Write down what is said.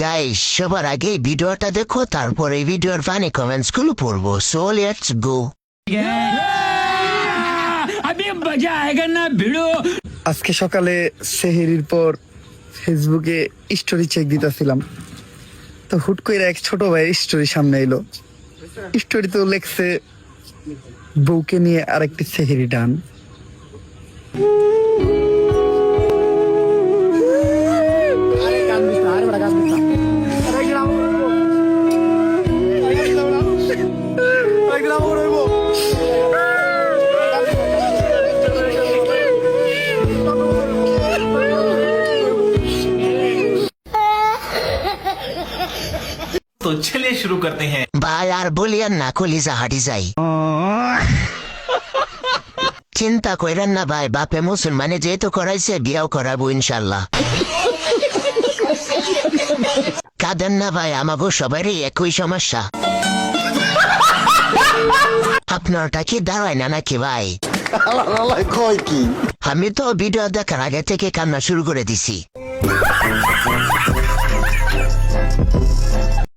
Guys সবার আগে ভিডিওটা দেখো, তারপরে ভিডিওর ফানি কমেন্টস গুলো পড়বো। So let's go. अभी मजा आएगा ना भिड़ो। আজকে সকালে সেহেরির পর ফেসবুকে স্টোরি চেক দিতেছিলাম, তো হুট করে এক ছোট ভাইয়ের স্টোরি সামনে এলো। স্টোরি তো লেখছে বউকে নিয়ে আরেকটি সেহেরি ডান। तो चलिए शुरू करते हैं। ভাই আর বলিয়ান না, কলিজা হাঁটি যাই। চিন্তা কইরেন না ভাই, বাপে মুসলমানে যেহেতু করাইছে বিয়াও করাবো ইনশাল্লাহ। কাঁদেন না ভাই, আমাগো সবারই একই সমস্যা। আপনারটা কি দাঁড়ায় না নাকি ভাই? আমি তো ভিডিও দেখার আগে থেকে কান্না শুরু করে দিছি।